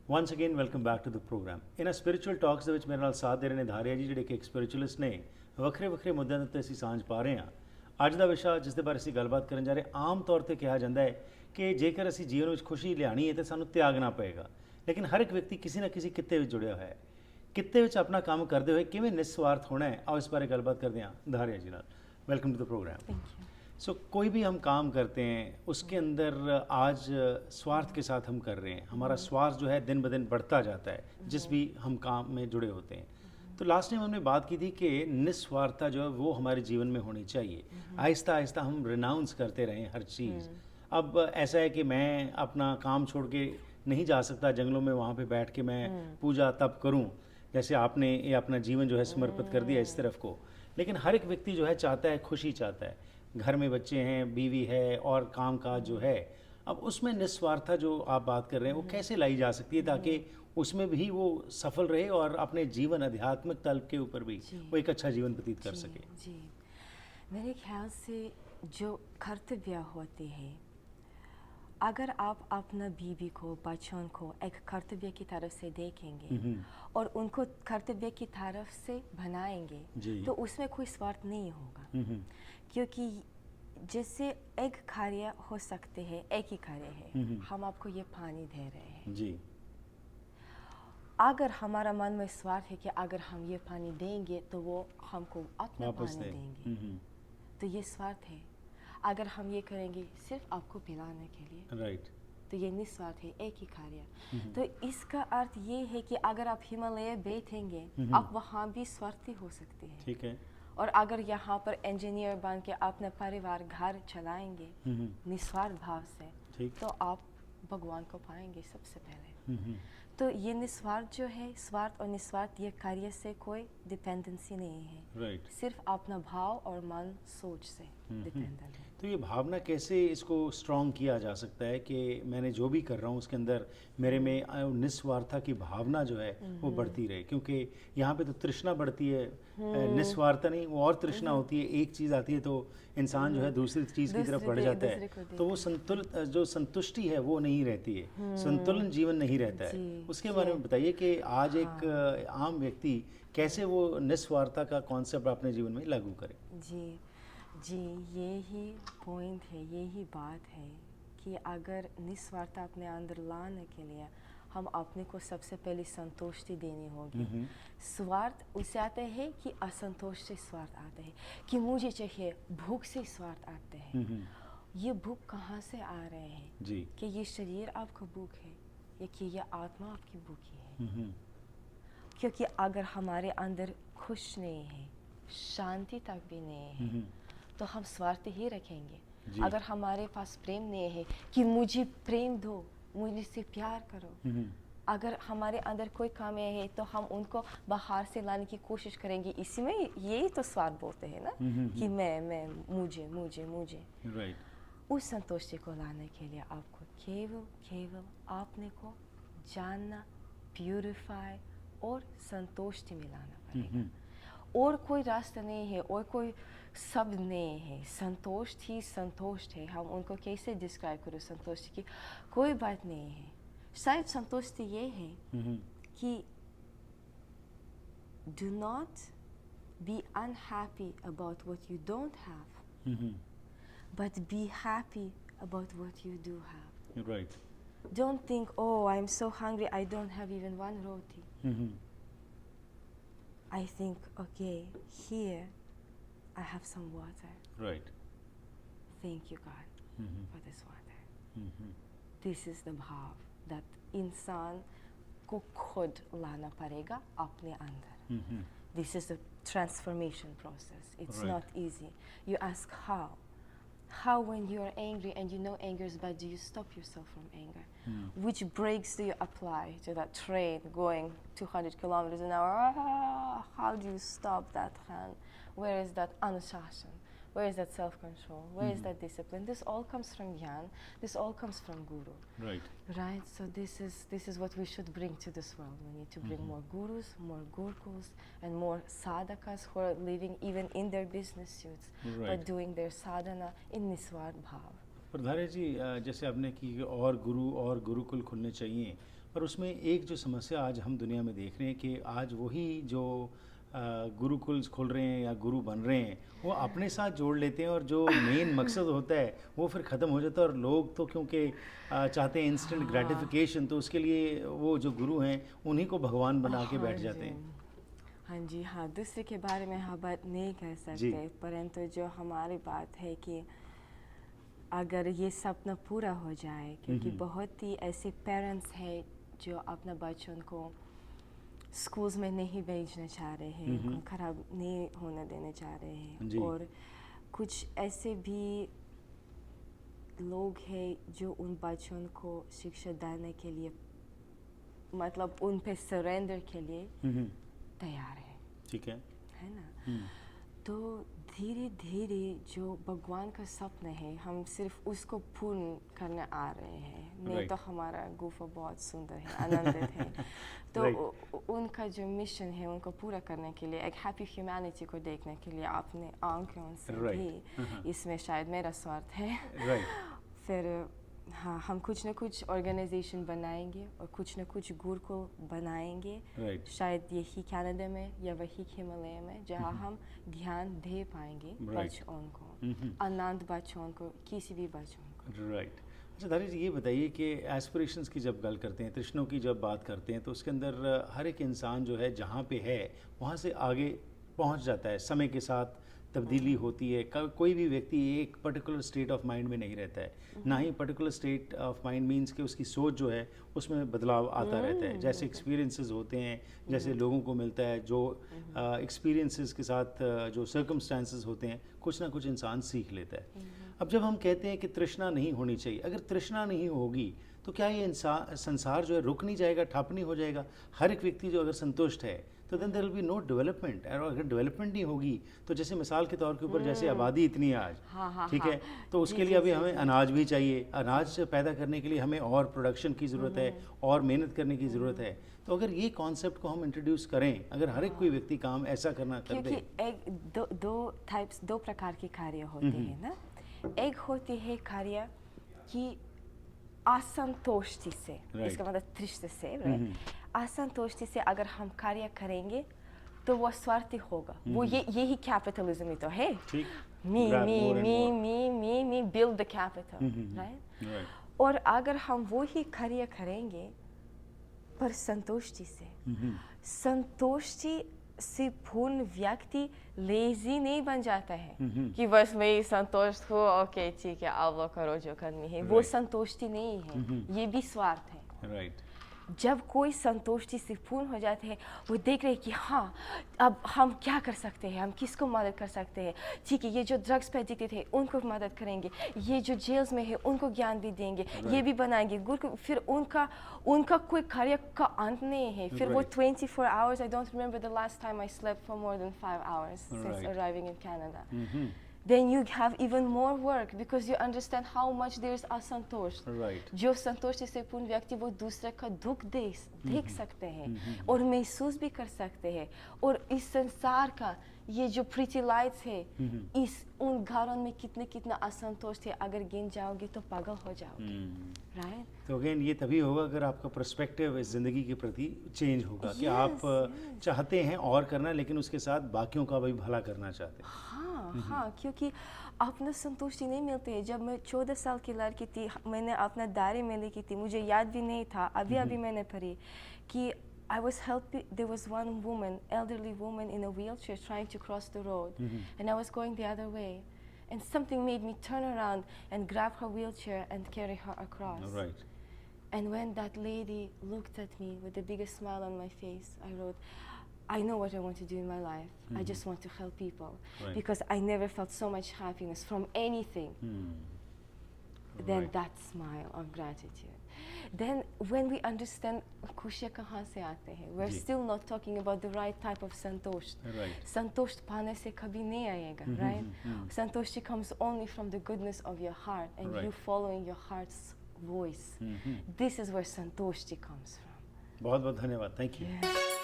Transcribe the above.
Once again, welcome back to the program. In a spiritual talks ਦੇ ਵਿੱਚ ਮੇਰੇ ਨਾਲ ਸਾਥ ਦੇ ਰਹੇ ਨੇ ਧਾਰਿਆ ਜੀ, ਜਿਹੜੇ ਕਿ ਇੱਕ ਸਪਿਰਿਚੁਅਲਿਸਟ ਨੇ। ਵੱਖਰੇ ਵੱਖਰੇ ਮੁੱਦਿਆਂ ਦੇ ਉੱਤੇ ਅਸੀਂ ਸਾਂਝ ਪਾ ਰਹੇ ਹਾਂ। ਅੱਜ ਦਾ ਵਿਸ਼ਾ ਜਿਸ ਦੇ ਬਾਰੇ ਅਸੀਂ ਗੱਲਬਾਤ ਕਰਨ ਜਾ ਰਹੇ, ਆਮ ਤੌਰ ਤੇ ਕਿਹਾ ਜਾਂਦਾ ਹੈ ਕਿ ਜੇਕਰ ਅਸੀਂ ਜੀਵਨ ਵਿੱਚ ਖੁਸ਼ੀ ਲਿਆਣੀ ਹੈ ਤਾਂ ਸਾਨੂੰ ਤਿਆਗਣਾ ਪਏਗਾ। ਲੇਕਿਨ ਹਰ ਇੱਕ ਵਿਅਕਤੀ ਕਿਸੇ ਨਾ ਕਿਸੇ ਕਿੱਤੇ ਵਿੱਚ ਜੁੜਿਆ ਹੋਇਆ ਹੈ। ਕਿੱਤੇ ਵਿੱਚ ਆਪਣਾ ਕੰਮ ਕਰਦੇ ਹੋਏ ਕਿਵੇਂ ਨਿਸਵਾਰਥ ਹੋਣਾ है, आओ इस बारे गलबात करते हैं धारिया जी नाल। Welcome to the programme. Thank you. So कोई भी हम काम करते हैं उसके अंदर आज स्वार्थ के साथ हम कर रहे हैं, हमारा स्वार्थ जो है दिन ब दिन बढ़ता जाता है जिस भी हम काम में जुड़े होते हैं। तो लास्ट टाइम हमने बात की थी कि निस्वार्थता जो है वो हमारे जीवन में होनी चाहिए। आहिस्ता आहिस्ता हम रिनाउंस करते रहें हर चीज़। अब ऐसा है कि मैं अपना काम छोड़ के नहीं जा सकता जंगलों में, वहाँ पे बैठ के मैं पूजा तप करूँ, जैसे आपने ये अपना जीवन जो है समर्पित कर दिया इस तरफ को। लेकिन हर एक व्यक्ति जो है चाहता है, खुशी चाहता है, घर में बच्चे हैं, बीवी है और काम काज जो है। अब उसमें निस्वार्थता जो आप बात कर रहे हैं वो कैसे लाई जा सकती है ताकि उसमें भी वो सफल रहे और अपने जीवन आध्यात्मिक तल के ऊपर भी वो एक अच्छा जीवन व्यतीत कर सके? जी, मेरे ख्याल से जो कर्तव्य होते हैं, अगर आप अपना बीवी को, बच्चों को एक कर्तव्य की तरफ से देखेंगे और उनको कर्तव्य की तरफ से बनाएंगे तो उसमें कोई स्वार्थ नहीं होगा। क्योंकि जैसे एक कार्य हो सकते हैं, एक ही कार्य है, हम आपको ये पानी दे रहे हैं जी। अगर हमारा मन में स्वार्थ है कि अगर हम ये पानी देंगे तो वो हमको अपना पानी देंगे, तो ये स्वार्थ है। अगर हम ये करेंगे सिर्फ आपको पिलाने के लिए, राइट, तो ये निस्वार्थ है, एक ही कार्य। तो इसका अर्थ ये है कि अगर आप हिमालय बैठेंगे आप वहाँ भी स्वार्थी हो सकते हैं, ठीक है। और अगर यहाँ पर इंजीनियर बन के अपना परिवार घर चलाएंगे निस्वार्थ भाव से, तो आप भगवान को पाएंगे सबसे पहले। तो ये निस्वार्थ जो है, स्वार्थ और निस्वार्थ ये कार्य से कोई डिपेंडेंसी नहीं है, राइट। सिर्फ अपना भाव और मन सोच से डिपेंडेंट है। तो ये भावना कैसे इसको स्ट्रॉन्ग किया जा सकता है कि मैंने जो भी कर रहा हूँ उसके अंदर मेरे में निस्वार्थता की भावना जो है वो बढ़ती रहे? क्योंकि यहाँ पे तो तृष्णा बढ़ती है, निस्वार्थता नहीं, वो और तृष्णा होती है। एक चीज़ आती है तो इंसान जो है दूसरी चीज़ की तरफ बढ़ जाता है, तो वो जो संतुष्टि है वो नहीं रहती है, संतुलन जीवन नहीं रहता है। उसके बारे में बताइए कि आज एक आम व्यक्ति कैसे वो निस्वार्थता का कॉन्सेप्ट अपने जीवन में लागू करे? जी, यही पॉइंट है, यही बात है कि अगर निस्वार्थता अपने अंदर लाने के लिए हम अपने को सबसे पहले संतुष्टि देनी होगी। स्वार्थ उससे आता है कि असंतोष से स्वार्थ आता है, कि मुझे चाहिए, भूख से स्वार्थ आते हैं। ये भूख कहाँ से आ रहे हैं जी? कि ये शरीर आपका भूख है या कि ये आत्मा आपकी भूखी है? क्योंकि अगर हमारे अंदर खुश नहीं है, शांति तक भी नहीं है, तो हम स्वार्थ ही रखेंगे। अगर हमारे पास प्रेम नहीं है कि मुझे प्रेम दो, मुझसे प्यार करो, अगर हमारे अंदर कोई कमी है तो हम उनको बाहर से लाने की कोशिश करेंगे। इसी में यही तो स्वार्थ बोलते हैं ना, कि मैं मुझे मुझे मुझे। राइट। उस संतुष्टि को लाने के लिए आपको केवल अपने को जानना, प्यूरिफाई और संतुष्टि मिलाना पड़ेगा। और कोई रास्ता नहीं है और कोई शब्द नहीं है, संतोष ही संतुष्ट है। हम उनको कैसे डिस्क्राइब करें संतुष्टि की? कोई बात नहीं है। शायद संतुष्टि ये है कि do not be unhappy about what you don't have, but be happy about what you do have. Right. Don't think, oh, I'm so hungry, I don't have even one roti. I think, okay, here I have some water. Right. Thank you, God, for this water. This is the भाव that इंसान को खुद लाना पड़ेगा अपने अंदर. This is the transformation process. It's not easy. You ask how? How when you are angry and you know anger is bad, do you stop yourself from anger? Which brakes do you apply to that train going 200 kilometers an hour? How do you stop that train? Where is that anushasan? Where is that self-control? Where is that discipline? This all comes from Gyan. This all comes from Guru. Right. Right? So this is what we should bring to this world. We need to bring more gurus, more gurukuls, and more sadhakas who are living even in their business suits, but doing their sadhana in Niswar Bhav. प्रधार्य जी, जैसे आपने कि और गुरु और गुरुकुल खुलने चाहिए, और उसमें एक जो समस्या आज हम दुनिया में देख रहे हैं कि आज वही जो गुरुकुल्स खोल रहे हैं या गुरु बन रहे हैं, वो अपने साथ जोड़ लेते हैं और जो मेन मकसद होता है वो फिर ख़त्म हो जाता है। और लोग तो क्योंकि चाहते हैं इंस्टेंट ग्रेटिफिकेशन, तो उसके लिए वो जो गुरु हैं उन्हीं को भगवान बना के बैठ जाते हैं। हाँ जी, हाँ, दूसरे के बारे में हम बात नहीं कर सकते, परंतु जो हमारी बात है कि अगर ये सपना पूरा हो जाए, क्योंकि बहुत ही ऐसे पेरेंट्स हैं जो अपना बच्चों को स्कूल्स में नहीं भेजना चाह रहे हैं, उनको खराब नहीं होने देने चाह रहे हैं, और कुछ ऐसे भी लोग हैं जो उन बच्चों को शिक्षा देने के लिए, मतलब उन पे सरेंडर के लिए तैयार है। ठीक है ना? तो धीरे धीरे जो भगवान का सपना है, हम सिर्फ उसको पूर्ण करने आ रहे हैं। नहीं तो हमारा गुफा बहुत सुंदर है, आनंदित है। तो उनका जो मिशन है उनको पूरा करने के लिए, एक हैप्पी ह्यूमैनिटी को देखने के लिए अपने आंखों से भी, इसमें शायद मेरा स्वार्थ है। फिर हाँ, हम कुछ न कुछ ऑर्गेनाइजेशन बनाएंगे और कुछ न कुछ गुरुकुल बनाएंगे, शायद यही कनाडा में या वही हिमालय में, जहाँ हम ध्यान दे पाएंगे बच्चों को, अनाथ बच्चों को, किसी भी बच्चों को। राइट। अच्छा धारी जी, ये बताइए कि एस्पिरेशंस की जब गल करते हैं, तृष्णों की जब बात करते हैं, तो उसके अंदर हर एक इंसान जो है जहाँ पे है वहाँ से आगे पहुँच जाता है। समय के साथ तब्दीली होती है। कोई भी व्यक्ति एक पर्टिकुलर स्टेट ऑफ माइंड में नहीं रहता है, ना ही particular state of mind means कि उसकी सोच जो है उसमें बदलाव आता रहता है। जैसे एक्सपीरियंसेस होते हैं, जैसे लोगों को मिलता है, जो एक्सपीरियंसेस के साथ जो सर्कमस्टांसेस होते हैं, कुछ ना कुछ इंसान सीख लेता है। अब जब हम कहते हैं कि तृष्णा नहीं होनी चाहिए, अगर तृष्णा नहीं होगी तो क्या ये इंसान संसार जो है रुक नहीं जाएगा, ठप नहीं हो जाएगा? हर एक व्यक्ति जो अगर संतुष्ट है तो then there will be no development. और अगर डेवलपमेंट नहीं होगी तो जैसे मिसाल के तौर के ऊपर जैसे आबादी इतनी है आज, ठीक है, तो उसके लिए अभी हमें अनाज भी चाहिए। अनाज पैदा करने के लिए हमें और प्रोडक्शन की ज़रूरत है और मेहनत करने की ज़रूरत है। तो अगर ये कॉन्सेप्ट को हम इंट्रोड्यूस करें, अगर हर एक कोई व्यक्ति काम ऐसा करना कर दे। क्योंकि दो प्रकार के कार्य होते हैं ना। एक होती है कार्य कि असंतोषी से, इसका मतलब तृष्णा से, असंतोषी से अगर हम कार्य करेंगे तो वो स्वार्थी होगा। वो यही कैपिटलिज्म ही तो है। मी बिल्ड द कैपिटल, राइट? और अगर हम वो ही कार्य करेंगे पर संतोषी से, संतोषी से पूर्ण व्यक्ति लेजी नहीं बन जाता है कि बस मैं संतुष्ट हूँ, ओके ठीक है, अब वो करो जो करनी है। वो संतुष्टि नहीं है, ये भी स्वार्थ है। जब कोई संतुष्टि से पूर्ण हो जाते हैं, वो देख रहे हैं कि हाँ, अब हम क्या कर सकते हैं, हम किसको मदद कर सकते हैं। ठीक है, ये जो ड्रग्स पे एडिक्टेड है उनको मदद करेंगे, ये जो जेल्स में है उनको ज्ञान भी देंगे, ये भी बनाएंगे गुरु। फिर उनका कोई कार्य का अंत नहीं है। फिर वो 24 hours, I don't remember the last time I slept for more than 5 hours since arriving in Canada. Then you have even more work because you understand how much there is असंतोष। जो संतोष से पूर्ण व्यक्ति वो दूसरे का दुख देख सकते हैं और महसूस भी कर सकते हैं। और इस संसार का ये जो प्रीटी लाइट्स है, उन घरों में कितना असंतोष है, अगर गिन जाओगे तो पागल हो जाओगे, राइट? तो अगेन ये तभी होगा अगर आपका पर्सपेक्टिव इस ज़िंदगी के प्रति चेंज होगा कि आप चाहते हैं और करना, लेकिन उसके साथ बाकियों का भी भला करना चाहते हैं। हाँ, क्योंकि अपना संतुष्टि नहीं मिलती है। जब मैं 14 साल की लड़की थी, मैंने अपना दायरे में लिखी थी, मुझे याद भी नहीं था, अभी मैंने पढ़ी कि I was helping, there was one woman, elderly woman in a wheelchair trying to cross the road, and I was going the other way, and something made me turn around and grab her wheelchair and carry her across. And when that lady looked at me with the biggest smile on my face, I wrote, I know what I want to do in my life. I just want to help people because I never felt so much happiness from anything than that smile of gratitude. Then when we understand खुशियाँ कहाँ से आते हैं, we're still not talking about the right type of संतोष. संतोष पाने से कभी नहीं आएगा, right? Santosh comes only from the goodness of your heart and you following your heart's voice. This is where Santosh comes from. बहुत बहुत धन्यवाद, thank you.